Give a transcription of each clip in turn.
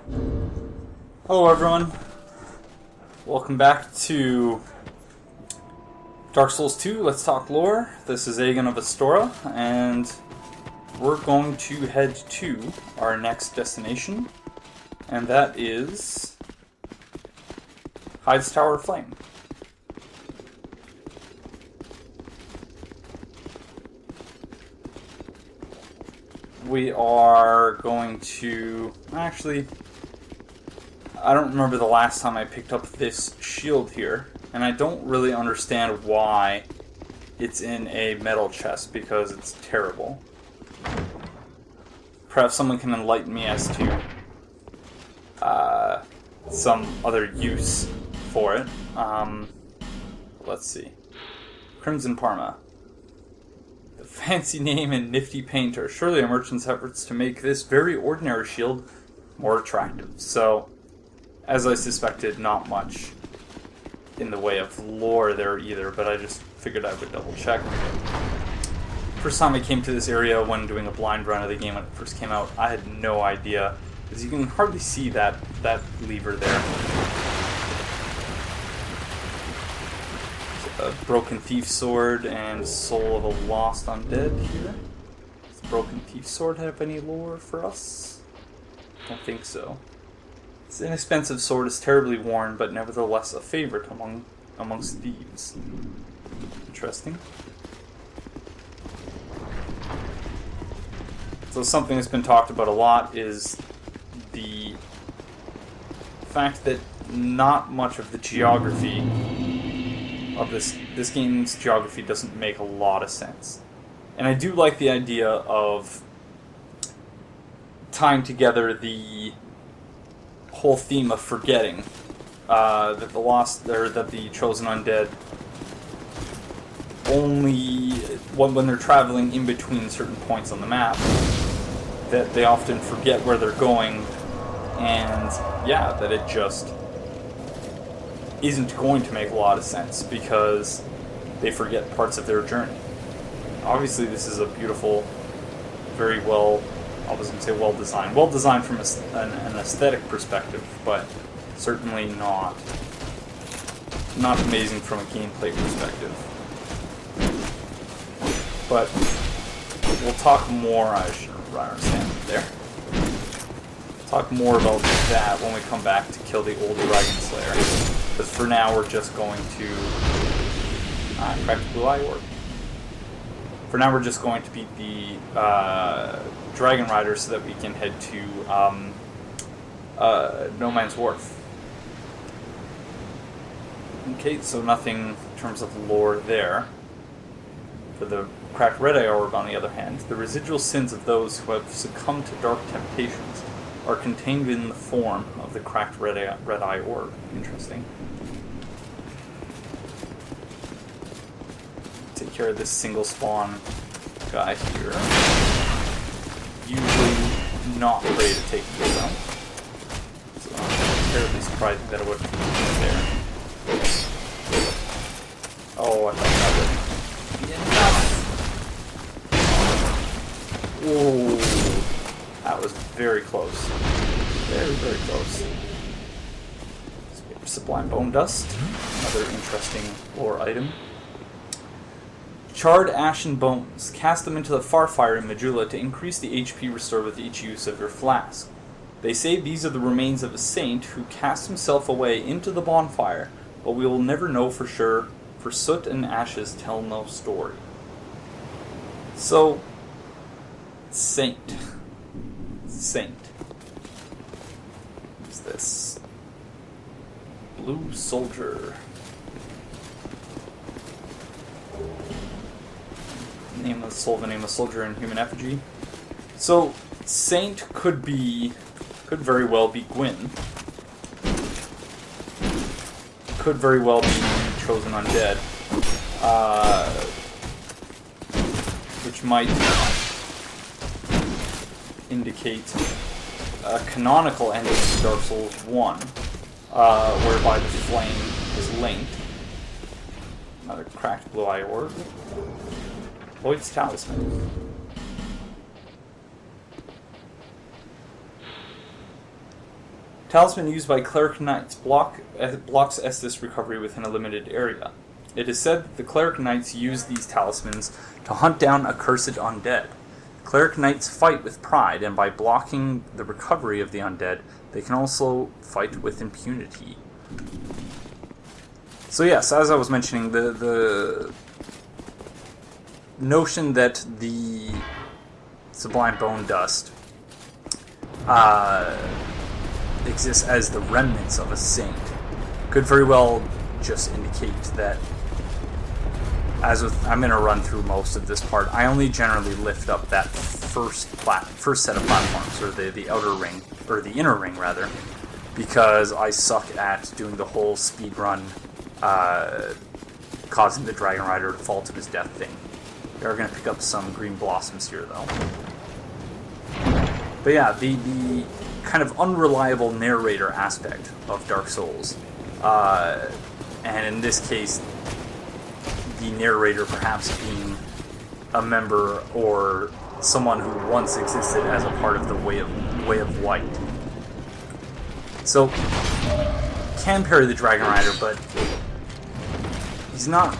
Hello everyone, welcome back to Dark Souls 2, Let's Talk Lore. This is Aegon of Astora, and we're going to head to our next destination, and that is Hyde's Tower of Flame. We are going to... actually, I don't remember the last time I picked up this shield here, and I don't really understand why it's in a metal chest, because it's terrible. Perhaps someone can enlighten me as to some other use for it. Let's see. Crimson Parma. The fancy name and nifty painter. Surely a merchant's efforts to make this very ordinary shield more attractive. So, as I suspected, not much in the way of lore there either, but I just figured I would double check. First time I came to this area when doing a blind run of the game when it first came out, I had no idea, because you can hardly see that lever there. A broken thief sword and soul of a lost undead here. Does the broken thief sword have any lore for us? Don't think so. This inexpensive sword is terribly worn, but nevertheless a favorite amongst thieves. Interesting. So something that's been talked about a lot is the fact that not much of the geography of this game's geography doesn't make a lot of sense. And I do like the idea of tying together the whole theme of forgetting that the lost, or that the chosen undead, only when they're traveling in between certain points on the map, that they often forget where they're going, and yeah, that it just isn't going to make a lot of sense because they forget parts of their journey. Obviously, this is a beautiful, very well, I was going to say well designed from an aesthetic perspective, but certainly not amazing from a gameplay perspective. But we'll talk more. I should understand there. Talk more about that when we come back to kill the old Dragon Slayer. Because for now we're just going to crack the blue eye orb. For now we're just going to beat the Dragon Rider so that we can head to No Man's Wharf. Okay, so nothing in terms of lore there. For the cracked red eye orb, on the other hand, the residual sins of those who have succumbed to dark temptations are contained in the form of the cracked red eye orb. Interesting. Take care of this single spawn guy here. Usually not ready to take him down. So I'm terribly surprised that it would be there. Oh, I thought that would be enough. Whoa. That was very close. Very, very close. So we have Sublime Bone Dust. Another interesting lore item. Charred Ashen Bones. Cast them into the Farfire in Majula to increase the HP restored with each use of your flask. They say these are the remains of a saint who cast himself away into the bonfire, but we will never know for sure, for soot and ashes tell no story. So, Saint. What's this? Blue Soldier. Name of the name of soldier in human effigy. So, Saint could very well be Gwyn. Could very well be chosen undead. Which might indicate a canonical ending to Dark Souls 1, whereby the flame is linked. Another cracked blue eye orb. Lloyd's Talisman. Talisman used by Cleric Knights blocks Estus recovery within a limited area. It is said that the Cleric Knights use these talismans to hunt down accursed undead. Cleric Knights fight with pride, and by blocking the recovery of the undead, they can also fight with impunity. So yes, as I was mentioning, the notion that the Sublime Bone Dust exists as the remnants of a saint could very well just indicate that, I'm going to run through most of this part, I only generally lift up that first set of platforms, or the outer ring, or the inner ring rather, because I suck at doing the whole speed run, causing the Dragon Rider to fall to his death thing. We are going to pick up some green blossoms here though. But yeah, the kind of unreliable narrator aspect of Dark Souls, and in this case, the narrator perhaps being a member or someone who once existed as a part of the Way of White. So, can parry the Dragon Rider, but he's not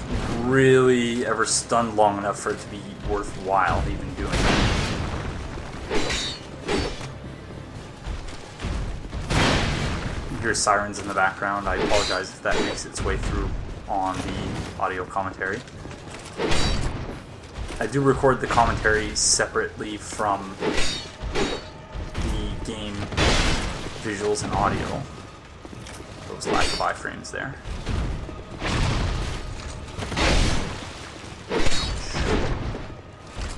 really ever stunned long enough for it to be worthwhile even doing it. You hear sirens in the background. I apologize if that makes its way through on the audio commentary. I do record the commentary separately from the game visuals and audio. Those lack of iframes there.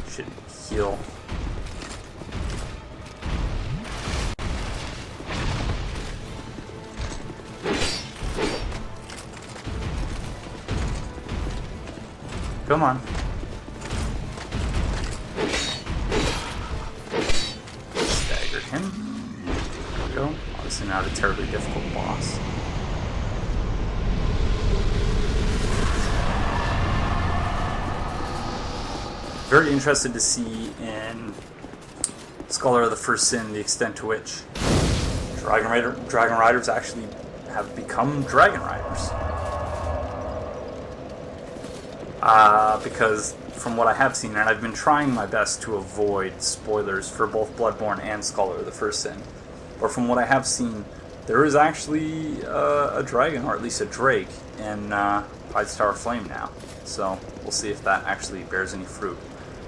Should heal. Come on. Staggered him. There we go. Obviously not a terribly difficult boss. Very interested to see in Scholar of the First Sin the extent to which Dragon Riders actually have become Dragon Riders. Because from what I have seen, and I've been trying my best to avoid spoilers for both Bloodborne and Scholar of the First Sin, but from what I have seen, there is actually a dragon, or at least a drake, in Hyde's Tower Flame now. So we'll see if that actually bears any fruit.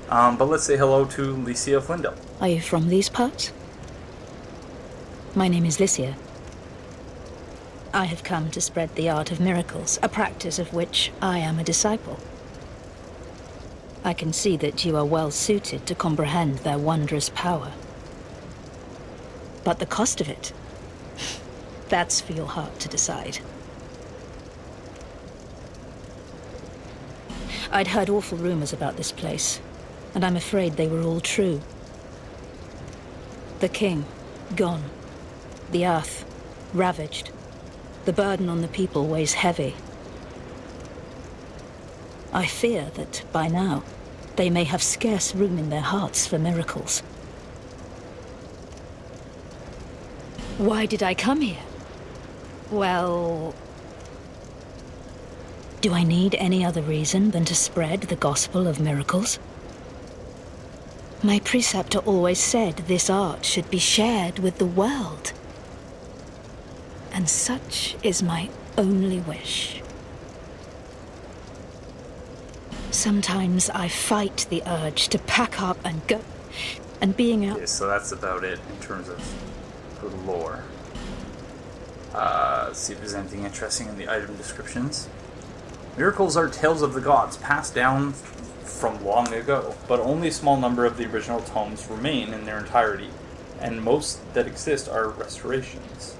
But let's say hello to Lycia of Lindell. Are you from these parts? My name is Lycia. I have come to spread the art of miracles, a practice of which I am a disciple. I can see that you are well suited to comprehend their wondrous power. But the cost of it, that's for your heart to decide. I'd heard awful rumors about this place, and I'm afraid they were all true. The king, gone. The earth, ravaged. The burden on the people weighs heavy. I fear that, by now, they may have scarce room in their hearts for miracles. Why did I come here? Well... do I need any other reason than to spread the gospel of miracles? My preceptor always said this art should be shared with the world. And such is my only wish. Sometimes I fight the urge to pack up and go, and being out... Okay, so that's about it in terms of the lore. Let's see if there's anything interesting in the item descriptions. Miracles are tales of the gods passed down from long ago, but only a small number of the original tomes remain in their entirety, and most that exist are restorations.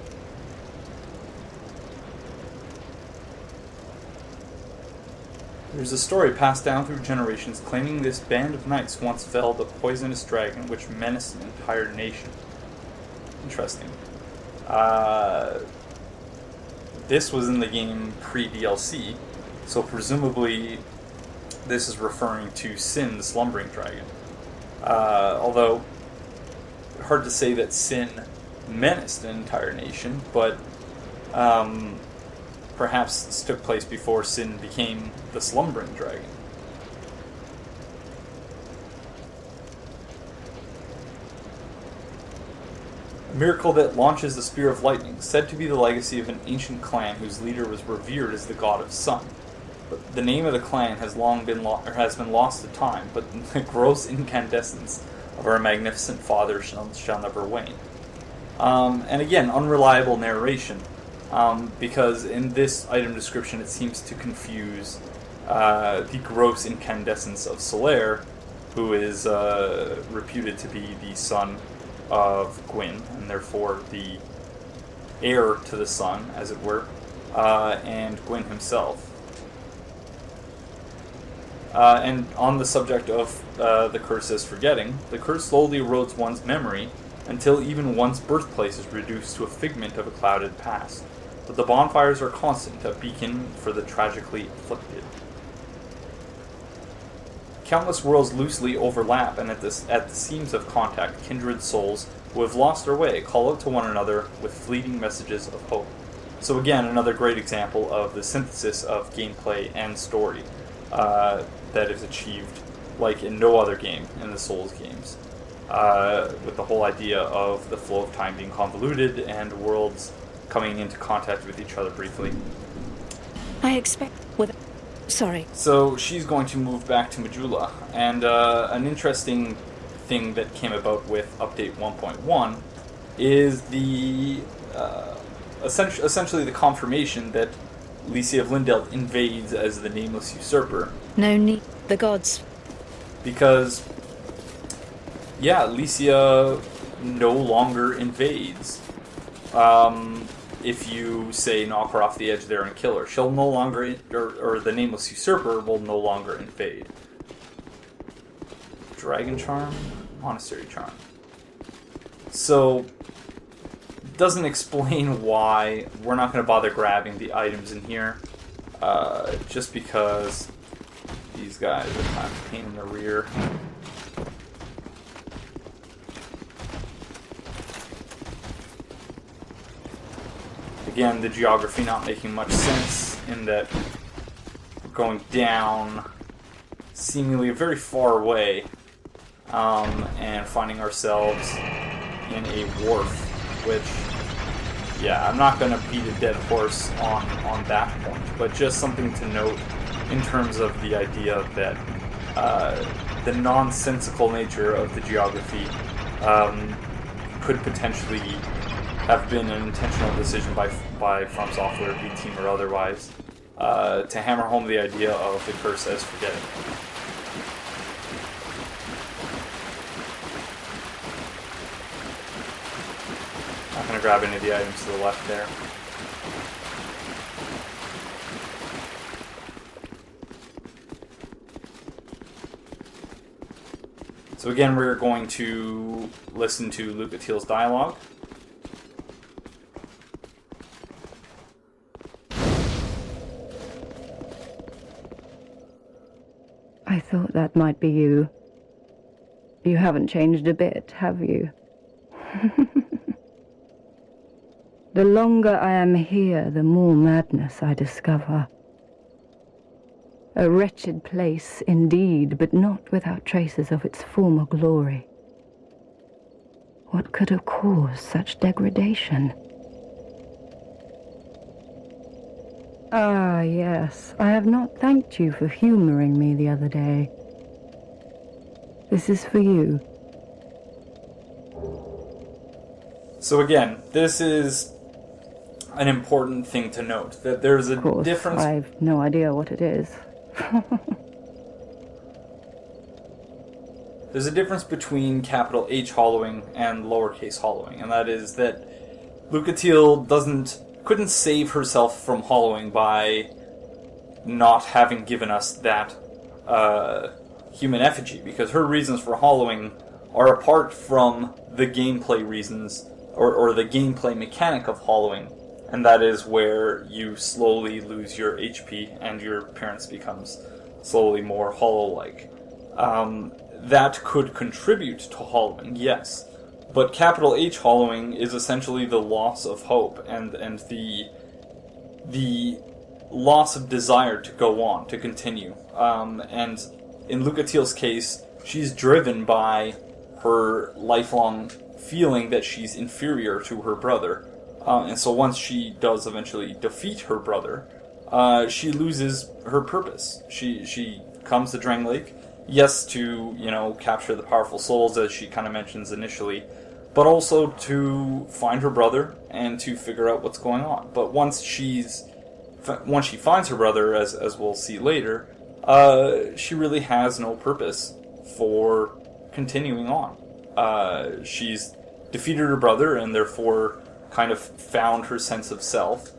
There's a story passed down through generations claiming this band of knights once felled a poisonous dragon which menaced an entire nation. Interesting. This was in the game pre-DLC, so presumably this is referring to Sin, the slumbering dragon. Although, hard to say that Sin menaced an entire nation, but perhaps this took place before Sin became the slumbering dragon. A miracle that launches the Spear of Lightning, said to be the legacy of an ancient clan whose leader was revered as the god of sun. But the name of the clan has been lost to time, but the gross incandescence of our magnificent father shall never wane. And again, unreliable narration, because in this item description it seems to confuse the gross incandescence of Solaire, who is reputed to be the son of Gwyn, and therefore the heir to the sun, as it were, and Gwyn himself. And on the subject of the curse as forgetting, the curse slowly erodes one's memory until even one's birthplace is reduced to a figment of a clouded past. But the bonfires are constant, a beacon for the tragically afflicted. Countless worlds loosely overlap, and at the seams of contact, kindred souls who have lost their way call out to one another with fleeting messages of hope. So again, another great example of the synthesis of gameplay and story that is achieved like in no other game in the Souls games, with the whole idea of the flow of time being convoluted and worlds coming into contact with each other briefly. I expect Sorry. So she's going to move back to Majula, and an interesting thing that came about with update 1.1 is the essentially the confirmation that Lycia of Lindeld invades as the Nameless Usurper. No need. The gods. Because, yeah, Lycia no longer invades. If you, say, knock her off the edge there and kill her, she'll no longer, or the Nameless Usurper will no longer invade. Dragon Charm? Monastery Charm. So, doesn't explain why we're not going to bother grabbing the items in here, just because these guys are kind of a pain in the rear. Again, the geography not making much sense in that we're going down seemingly very far away and finding ourselves in a wharf, which, yeah, I'm not going to beat a dead horse on that point, but just something to note in terms of the idea that the nonsensical nature of the geography could potentially have been an intentional decision by From Software, B Team or otherwise, to hammer home the idea of the curse as forgetting. Not going to grab any of the items to the left there. So again, we're going to listen to Lucatiel's dialogue. I thought that might be you. You haven't changed a bit, have you? The longer I am here, the more madness I discover. A wretched place indeed, but not without traces of its former glory. What could have caused such degradation? Ah, yes. I have not thanked you for humoring me the other day. This is for you. So again, this is an important thing to note, that there's a difference. I've no idea what it is. There's a difference between capital H hollowing and lowercase hollowing, and that is that Lucatiel couldn't save herself from hollowing by not having given us that human effigy, because her reasons for hollowing are apart from the gameplay reasons, or the gameplay mechanic of hollowing, and that is where you slowly lose your HP and your appearance becomes slowly more hollow-like. That could contribute to hollowing, yes, But capital H hollowing is essentially the loss of hope and the loss of desire to go on, to continue. And in Lucatiel's case, she's driven by her lifelong feeling that she's inferior to her brother. And so once she does eventually defeat her brother, she loses her purpose. She comes to Drang Lake, yes, to, capture the powerful souls, as she kind of mentions initially, but also to find her brother and to figure out what's going on. But once she finds her brother, as we'll see later, she really has no purpose for continuing on. She's defeated her brother and therefore kind of found her sense of self.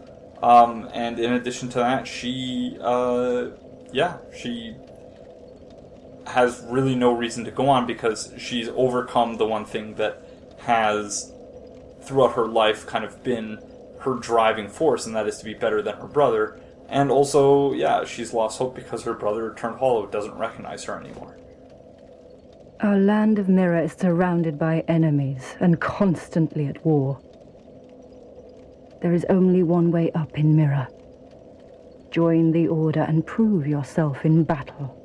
And in addition to that, she has really no reason to go on because she's overcome the one thing that has, throughout her life, kind of been her driving force, and that is to be better than her brother. And also, she's lost hope because her brother turned hollow, doesn't recognize her anymore. Our land of Mirror is surrounded by enemies and constantly at war. There is only one way up in Mirror. Join the Order and prove yourself in battle.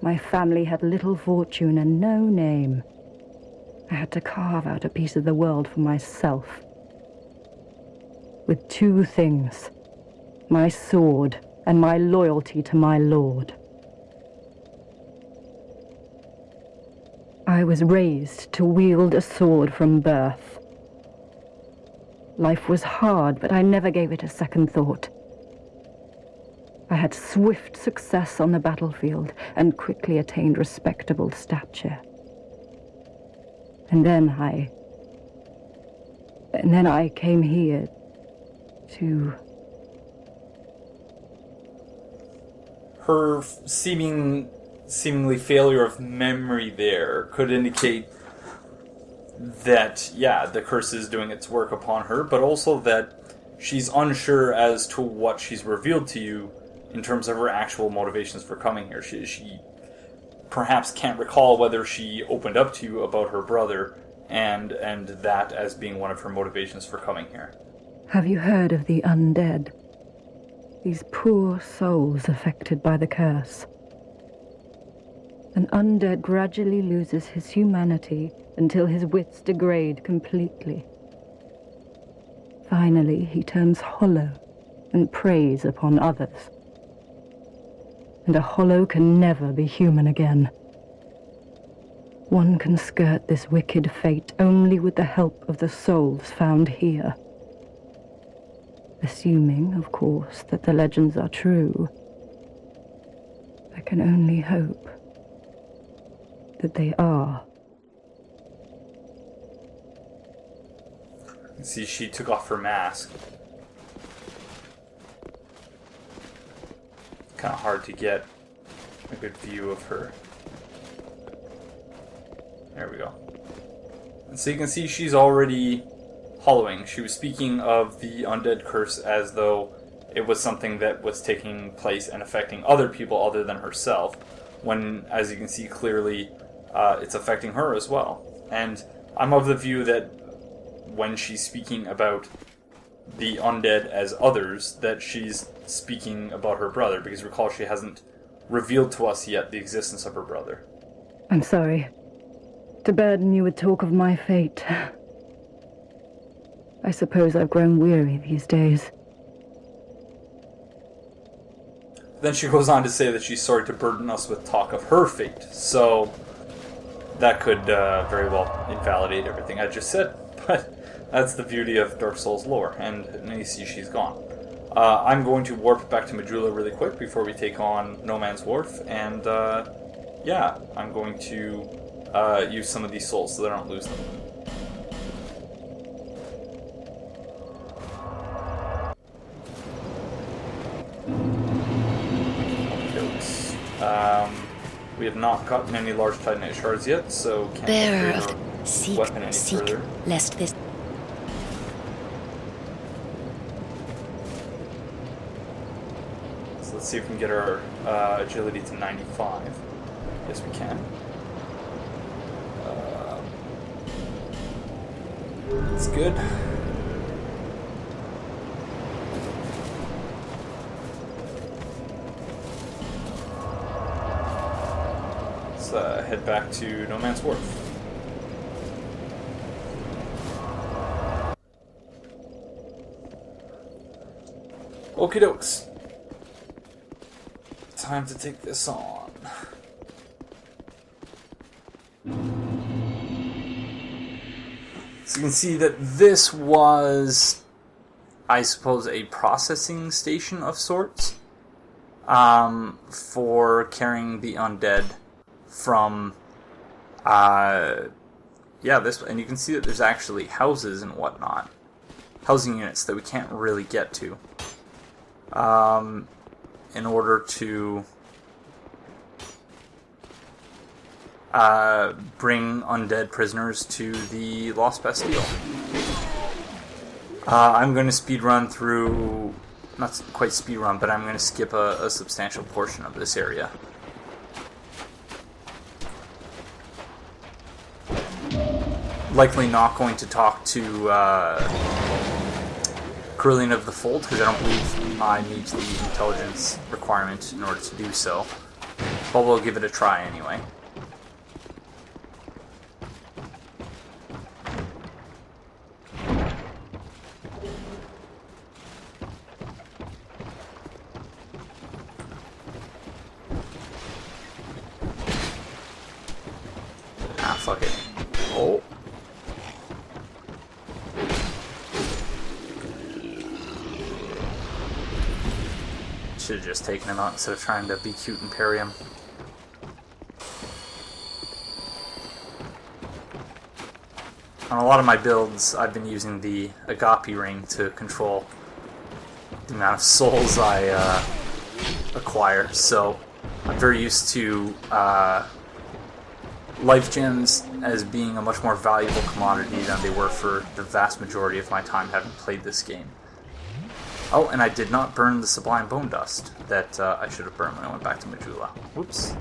My family had little fortune and no name. I had to carve out a piece of the world for myself. With two things, my sword and my loyalty to my lord. I was raised to wield a sword from birth. Life was hard, but I never gave it a second thought. I had swift success on the battlefield and quickly attained respectable stature. And then I came here to... Her seemingly failure of memory there could indicate that, the curse is doing its work upon her, but also that she's unsure as to what she's revealed to you in terms of her actual motivations for coming here. She perhaps can't recall whether she opened up to you about her brother and that as being one of her motivations for coming here. Have you heard of the undead? These poor souls affected by the curse. An undead gradually loses his humanity until his wits degrade completely. Finally, he turns hollow and preys upon others. And a hollow can never be human again. One can skirt this wicked fate only with the help of the souls found here. Assuming, of course, that the legends are true. I can only hope that they are. See, she took off her mask. Kind of hard to get a good view of her. There we go. And so you can see she's already hollowing. She was speaking of the undead curse as though it was something that was taking place and affecting other people other than herself, when, as you can see clearly, it's affecting her as well. And I'm of the view that when she's speaking about the undead as others, that she's speaking about her brother, because recall she hasn't revealed to us yet the existence of her brother. I'm sorry to burden you with talk of my fate. I suppose I've grown weary these days. Then she goes on to say that she's sorry to burden us with talk of her fate, so that could very well invalidate everything I just said, but that's the beauty of Dark Souls lore, and you see she's gone. I'm going to warp back to Majula really quick before we take on No Man's Wharf, and I'm going to use some of these souls so that I don't lose them. We have not gotten any large Titanite shards yet, so can't Bearer upgrade of our weapon any further. lest this. So let's see if we can get our agility to 95. Yes, we can. It's good. Let's head back to No Man's Wharf. Okie dokes. Time to take this on. So you can see that this was, I suppose, a processing station of sorts for carrying the undead from, this, and you can see that there's actually houses and whatnot, housing units that we can't really get to, in order to bring undead prisoners to the Lost Bastille. I'm going to speedrun through, not quite speedrun, but I'm going to skip a substantial portion of this area. Likely not going to talk to Carillion of the Fold, because I don't believe I meet the intelligence requirement in order to do so. But we'll give it a try anyway. Fuck it. Oh. Should have just taken him out instead of trying to be cute and parry him. On a lot of my builds, I've been using the Agape ring to control the amount of souls I acquire, so I'm very used to life gems as being a much more valuable commodity than they were for the vast majority of my time having played this game. Oh, and I did not burn the Sublime Bone Dust that I should have burned when I went back to Majula. Whoops.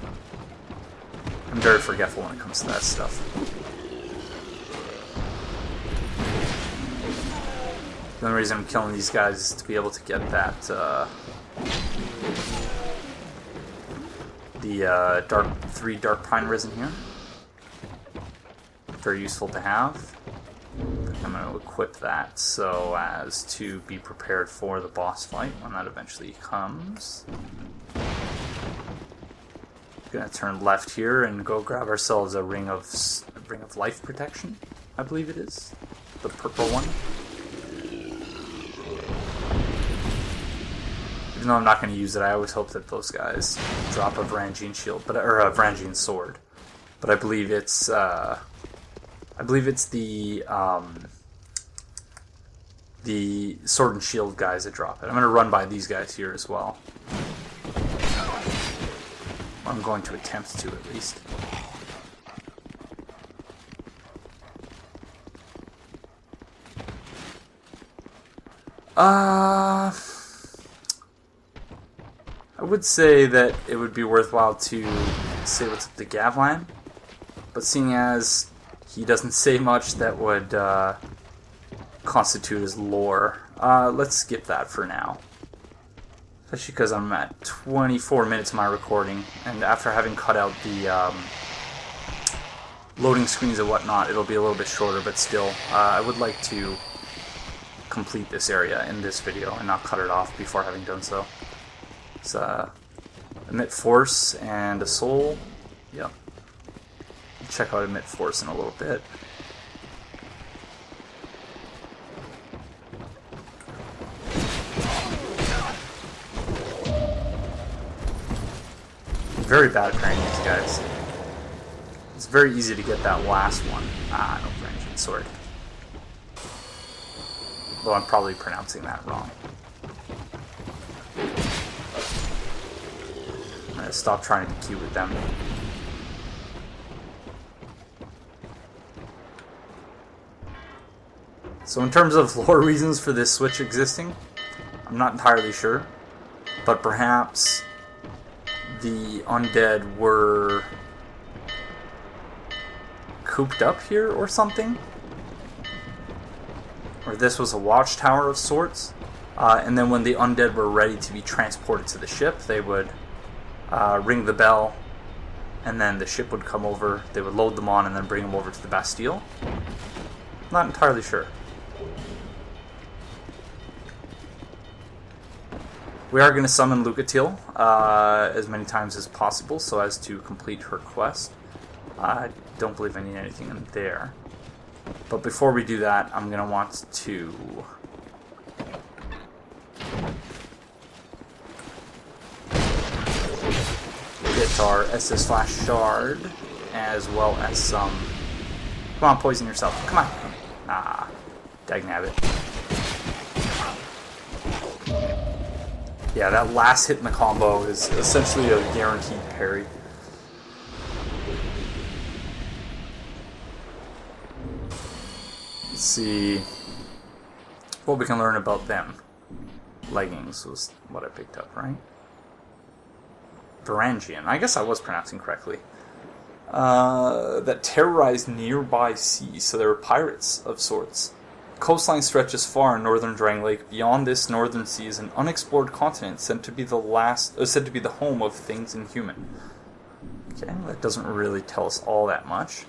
I'm very forgetful when it comes to that stuff. The only reason I'm killing these guys is to be able to get that, the 3 Dark Pine Risen here. Very useful to have. I'm going to equip that so as to be prepared for the boss fight when that eventually comes. Going to turn left here and go grab ourselves a ring of life protection, I believe it is, the purple one. Even though I'm not going to use it, I always hope that those guys drop a Varangian shield, or a Varangian sword. But I believe it's the sword and shield guys that drop it. I'm going to run by these guys here as well. I'm going to attempt to, at least. I would say that it would be worthwhile to say what's up to Gavlan, but seeing as he doesn't say much that would constitute as lore, let's skip that for now. Especially because I'm at 24 minutes of my recording, and after having cut out the loading screens and whatnot, it'll be a little bit shorter, but still, I would like to complete this area in this video and not cut it off before having done so. It's emit force and a soul. Yep. Check out emit force in a little bit. Very bad at parrying these guys. It's very easy to get that last one. No Varangian sword. Though I'm probably pronouncing that wrong. I'm gonna stop trying to be cute with them. So in terms of lore reasons for this switch existing, I'm not entirely sure, but perhaps the undead were cooped up here or something. or this was a watchtower of sorts. And then when the undead were ready to be transported to the ship, they would ring the bell, and then the ship would come over, they would load them on, and then bring them over to the Bastille. Not entirely sure. We are going to summon Lucatiel as many times as possible so as to complete her quest. I don't believe I need anything in there. But before we do that, I'm going to want to get our SS Flash Shard, as well as some... Come on, poison yourself. Come on. Ah, dagnabbit. Yeah, that last hit in the combo is essentially a guaranteed parry. Let's see what we can learn about them. Leggings was what I picked up, right? Varangian. I guess I was pronouncing correctly. That terrorized nearby seas, so they were pirates of sorts. Coastline stretches far in northern Drang Lake. Beyond this northern sea is an unexplored continent said to be the home of things inhuman. Okay, that doesn't really tell us all that much.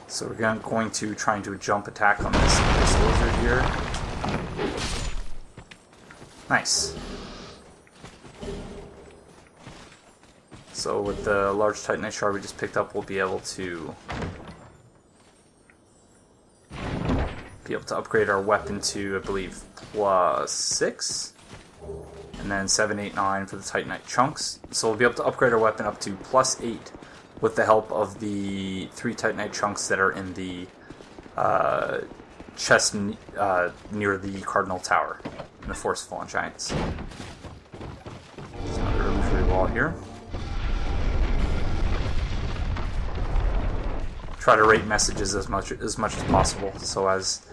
So we're going to try and do a jump attack on this lizard here. Nice. So with the large Titanite shard we just picked up, we'll be able to upgrade our weapon to, I believe, +6, and then 7, 8, 9 for the Titanite chunks. So we'll be able to upgrade our weapon up to +8 with the help of the 3 Titanite chunks that are in the chest near the Cardinal Tower in the Force of Fallen Giants. There's another illusory wall here. Try to rate messages as much as possible, so as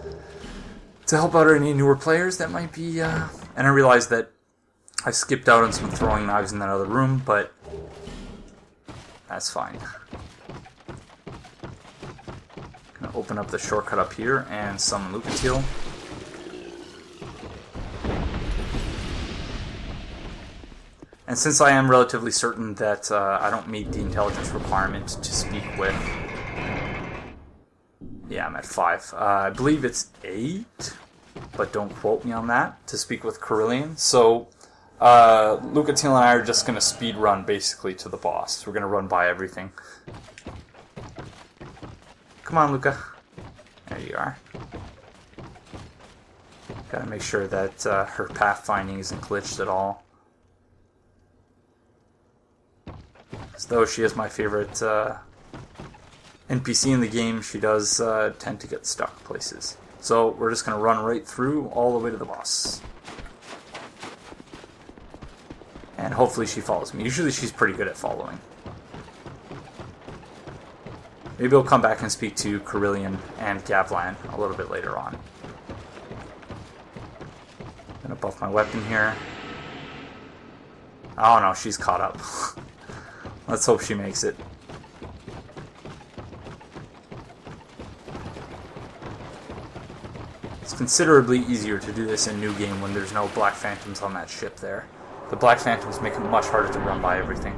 to help out any newer players that might be. And I realize that I skipped out on some throwing knives in that other room, but that's fine. Gonna open up the shortcut up here and summon Lucatiel. And since I am relatively certain that I don't meet the intelligence requirement to speak with... Yeah, I'm at 5. I believe it's 8, but don't quote me on that, to speak with Carillion. So, Lucatiel and I are just going to speed run, basically, to the boss. We're going to run by everything. Come on, Luca. There you are. Gotta make sure that her pathfinding isn't glitched at all. As though she is my favorite NPC in the game, she does tend to get stuck places. So we're just going to run right through all the way to the boss. And hopefully she follows me. Usually she's pretty good at following. Maybe I'll come back and speak to Carillion and Gavlan a little bit later on. Gonna buff my weapon here. Oh no, she's caught up. Let's hope she makes it. It's considerably easier to do this in New Game when there's no Black Phantoms on that ship there. The Black Phantoms make it much harder to run by everything.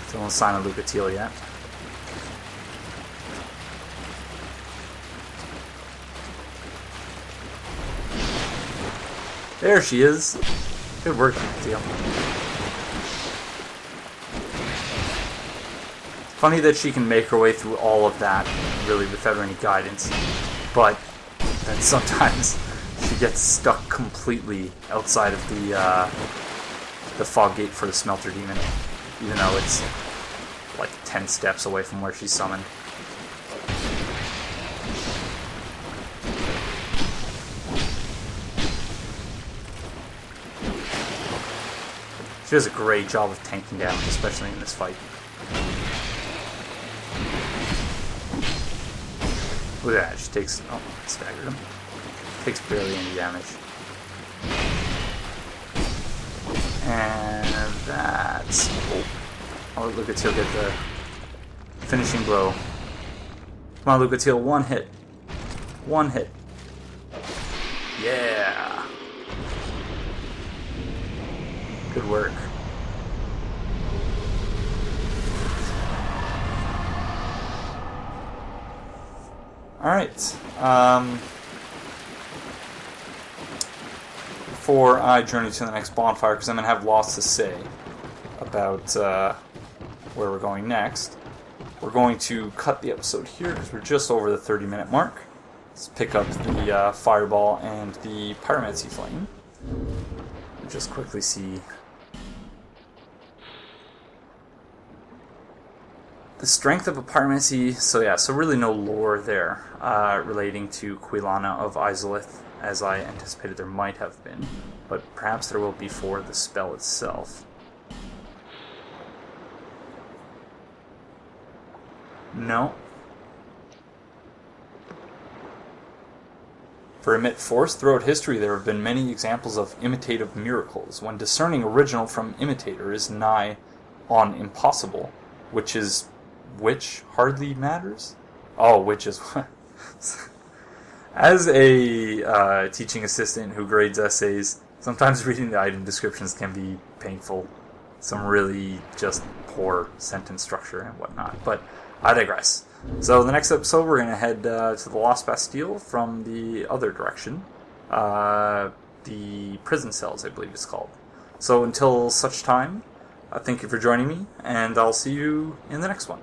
Still no sign of Lucatiel yet. There she is. Good work, Lucatiel. Funny that she can make her way through all of that, really, without any guidance. But then sometimes she gets stuck completely outside of the fog gate for the Smelter Demon, even though it's like 10 steps away from where she's summoned. She does a great job of tanking damage, especially in this fight. Look at that, she takes... Oh, staggered him. Takes barely any damage. And that's... Oh, Lucatiel get the finishing blow. Come on, Lucatiel, one hit. One hit. Yeah. Good work. Alright. Before I journey to the next bonfire, because I'm going to have lots to say about where we're going next, we're going to cut the episode here because we're just over the 30-minute mark. Let's pick up the fireball and the pyromancy flame. Just quickly see the strength of a pyromancy. So yeah, so really no lore there relating to Quilana of Izalith, as I anticipated there might have been, but perhaps there will be for the spell itself. No. For emit force, throughout history there have been many examples of imitative miracles, when discerning original from imitator is nigh on impossible, which hardly matters? Oh, which is... As a teaching assistant who grades essays, sometimes reading the item descriptions can be painful. Some really just poor sentence structure and whatnot, but I digress. So the next episode we're going to head to the Lost Bastille from the other direction. The prison cells, I believe it's called. So until such time, thank you for joining me, and I'll see you in the next one.